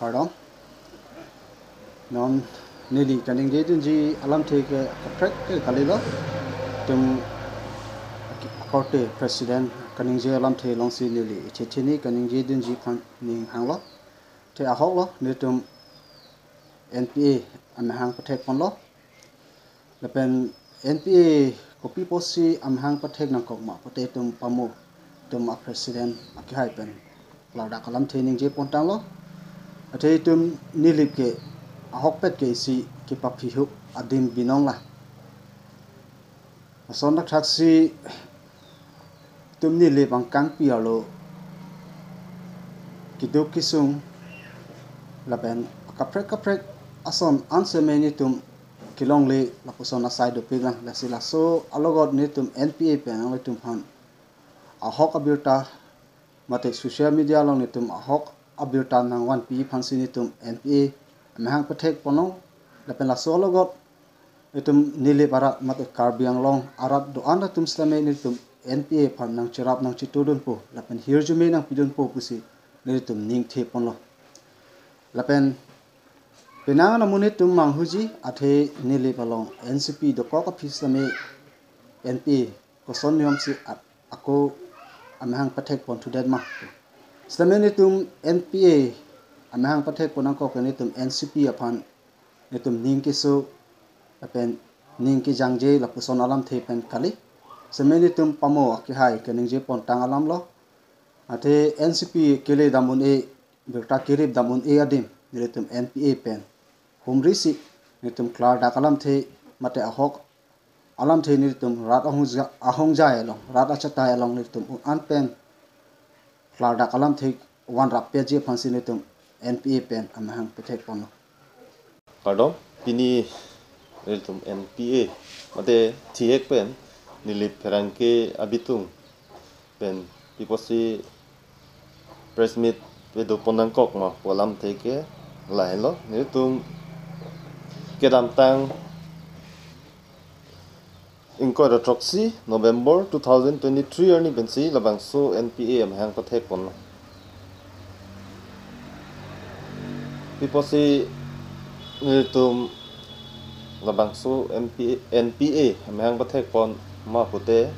pardon non nili kaning je tunji alam the ke trek ke kalilo tum korte president kaning je alam the long si nili chechini kaning je tunji phan ning hanglo the ahok lo ni tum NPA am hang pathek pon lo lepen NPA kopi posi am hang pathek nang kok ma pate tum pamu tum a president akhai pen lauda kalam the ning je pon tang lo athe tum nilip ke ahok pet ke si ki papi hu adim binong la son nak thaksi tum nilip ang kang pialo kiduk kisung laben kaprek ason answer meni tum kilong le la puson asai do pigan la sila so alogot ni tum NPA pen ang tum han ahok abirta mate social media long ni tum ahok abirta nang wan pi phansi ni tum NPA mahang pathek pono la pen la so alogot itum nile barat mate karbiang long arat do anda tum slame ni tum NPA phan nang chirap nang chitudun po la pen hirjume nang pidun po pusi ni tum ning the pono la pen penang na munit tum manghuji athe nile balong NCP do ko office lame NPA ko son niom si ako amahang pathek pon to that ma slame ni tum NPA amahang pathek ponang ko ni tum NCP aphan ni tum ning ki so apen ning ki jangje la puson alam the pen kali semeni tum pamo ki hai kening je pon tang alam lo athe NCP kele damun e bekta kirib damun e adim ni tum NPA pen humrisi ni tum klar da kalam the mate ahok alam the ni tum rat ahong jai long rat achata long ni tum an pen klar da kalam the wan rap pe je phansi ni tum NPA pen amahang pathek pon pardon pini tum NPA mate thiek pen nilip ferangke abitung pen piposi press meet vedo ponang kok ma polam theke lain lo ni tum kedam tang inko da troxy November 2023 ni bensi labang so NPA am hang pathek pon piposi ni tum labang so NPA am hang pathek pon ma pute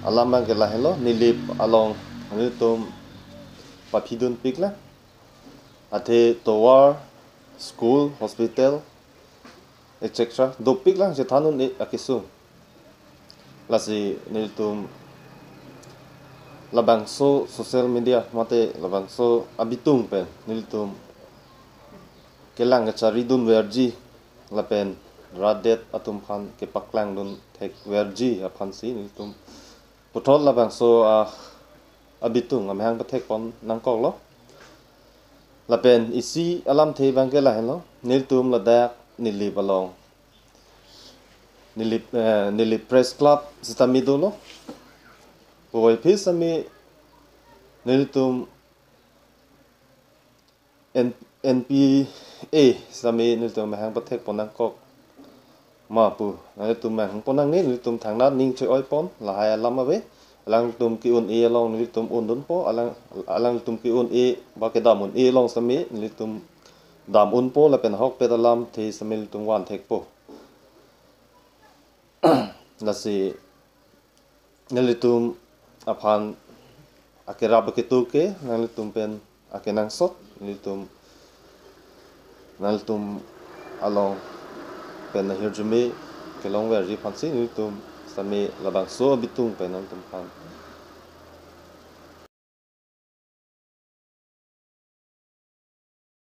alamang ke lain lo nilip along ni tum papidun pikla athe tower school hospital etc dopik lang je thanun e akisu lasi niltum labang so social media mate labang so abitung pen niltum kelang chari dun verji lapen radet atum khan ke paklang dun thek verji aphan si niltum puthol labang so abitung amhang pathek pon nangkok lo lapen isi alam the bangela hello niltum ladak nili balong nili press club sitami dolo boy pisami niltum NPA sami niltum mahang pathek ponang kok ma pu niltum mahang ponang ni niltum thangna ning choi oi pon la hai alam ave alang tum ki un e long niltum un dun po alang tum ki un e ba ke damun e long sami niltum dam un po la pen hok pedalam the samil tum wan thek po nasi nilitum aphan akira begitu ke nilitum pen akenang sot nilitum along pen hirjume kelong verji phansi nilitum sami labang so bitung pen nilitum phan